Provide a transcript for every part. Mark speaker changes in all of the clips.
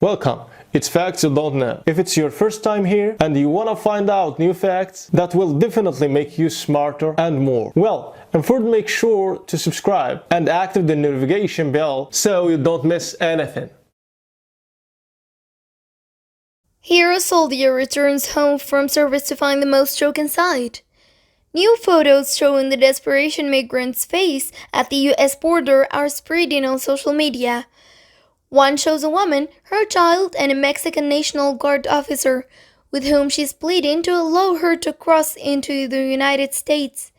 Speaker 1: Welcome. It's Facts You Don't Know. If it's your first time here and you want to find out new facts that will definitely make you smarter and more, and first make sure to subscribe and activate the notification bell so you don't miss anything.
Speaker 2: Hero soldier returns home from service to find the most choking sight. New photos showing the desperation migrants face at the US border are spreading on social media. One shows a woman, her child, and a Mexican National Guard officer with whom she's pleading to allow her to cross into the United States.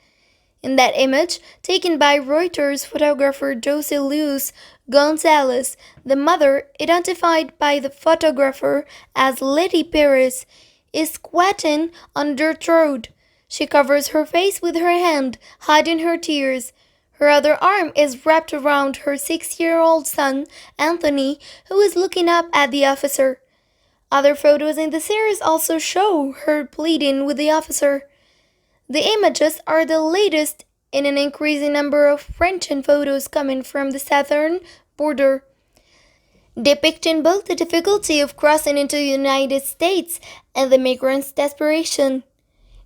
Speaker 2: In that image, taken by Reuters photographer Jose Luis Gonzalez, the mother, identified by the photographer as Letty Perez, is squatting on dirt road. She covers her face with her hand, hiding her tears. Her other arm is wrapped around her 6-year-old son, Anthony, who is looking up at the officer. Other photos in the series also show her pleading with the officer. The images are the latest in an increasing number of wrenching photos coming from the southern border, depicting both the difficulty of crossing into the United States and the migrants' desperation.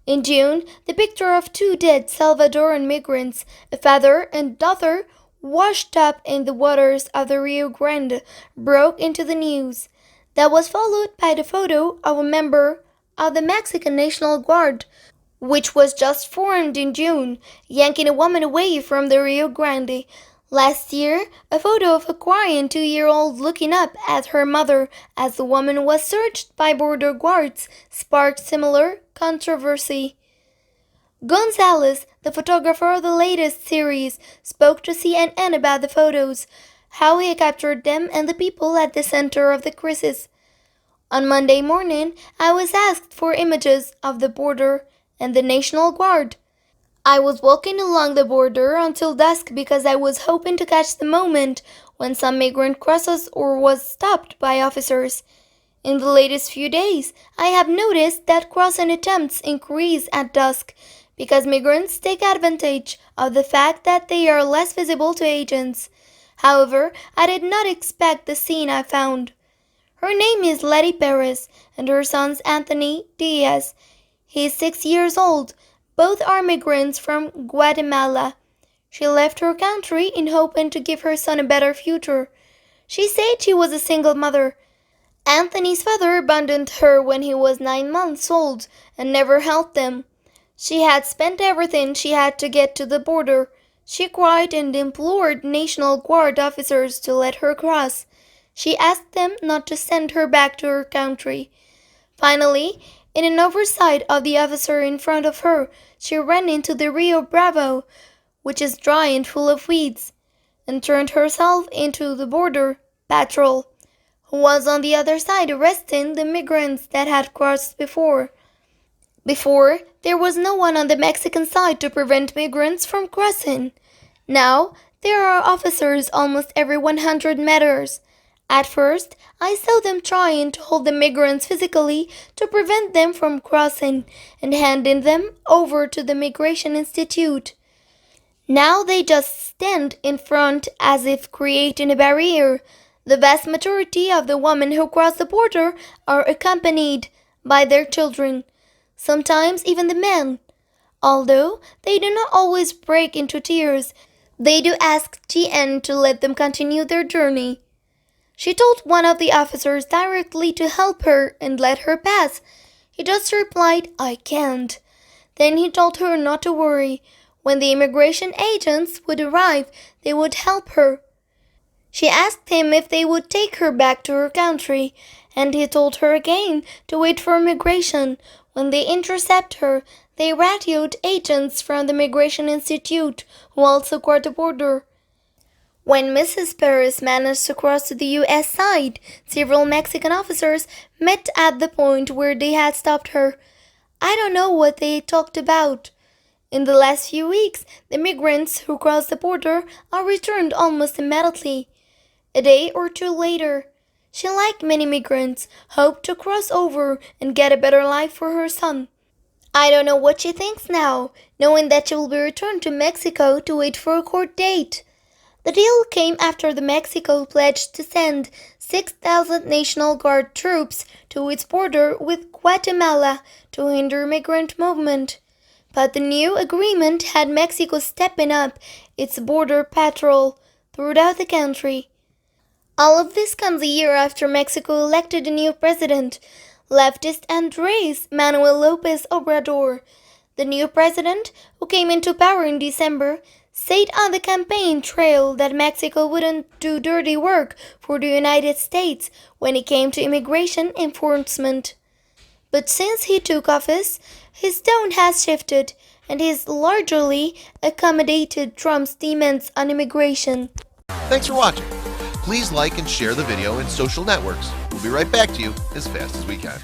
Speaker 2: In June, the picture of two dead Salvadoran migrants, a father and daughter, washed up in the waters of the Rio Grande, broke into the news. That was followed by the photo of a member of the Mexican National Guard, which was just formed in June, yanking a woman away from the Rio Grande. Last year, a photo of a crying 2-year-old looking up at her mother as the woman was searched by border guards sparked similar controversy. Gonzalez, the photographer of the latest series, spoke to CNN about the photos, how he captured them and the people at the center of the crisis. On Monday morning, I was asked for images of the border and the National Guard. I was walking along the border until dusk because I was hoping to catch the moment when some migrant crosses or was stopped by officers. In the latest few days, I have noticed that crossing attempts increase at dusk because migrants take advantage of the fact that they are less visible to agents. However, I did not expect the scene I found. Her name is Letty Perez and her son's Anthony Diaz. He is 6 years old. Both are migrants from Guatemala. She left her country in hoping to give her son a better future. She said she was a single mother. Anthony's father abandoned her when he was 9 months old and never helped them. She had spent everything she had to get to the border. She cried and implored National Guard officers to let her cross. She asked them not to send her back to her country. Finally, in an oversight of the officer in front of her, she ran into the Rio Bravo, which is dry and full of weeds, and turned herself into the border patrol, who was on the other side arresting the migrants that had crossed before. Before, there was no one on the Mexican side to prevent migrants from crossing. Now, there are officers almost every 100 meters. At first, I saw them trying to hold the migrants physically to prevent them from crossing and handing them over to the Migration Institute. Now they just stand in front as if creating a barrier. The vast majority of the women who cross the border are accompanied by their children, sometimes even the men. Although they do not always break into tears, they do ask GN to let them continue their journey. She told one of the officers directly to help her and let her pass. He just replied, "I can't." Then he told her not to worry. When the immigration agents would arrive, they would help her. She asked him if they would take her back to her country, and he told her again to wait for immigration. When they intercept her, they radioed agents from the Migration Institute, who also guard the border. When Mrs. Perez managed to cross to the U.S. side, several Mexican officers met at the point where they had stopped her. I don't know what they talked about. In the last few weeks, the migrants who crossed the border are returned almost immediately. A day or two later, she, like many migrants, hoped to cross over and get a better life for her son. I don't know what she thinks now, knowing that she will be returned to Mexico to wait for a court date. The deal came after Mexico pledged to send 6,000 National Guard troops to its border with Guatemala to hinder migrant movement. But the new agreement had Mexico stepping up its border patrol throughout the country. All of this comes a year after Mexico elected a new president, leftist Andrés Manuel López Obrador. The new president, who came into power in December, said on the campaign trail that Mexico wouldn't do dirty work for the United States when it came to immigration enforcement. But since he took office, his tone has shifted and he's largely accommodated Trump's demands on immigration.
Speaker 3: Thanks for watching. Please like and share the video in social networks. We'll be right back to you as fast as we can.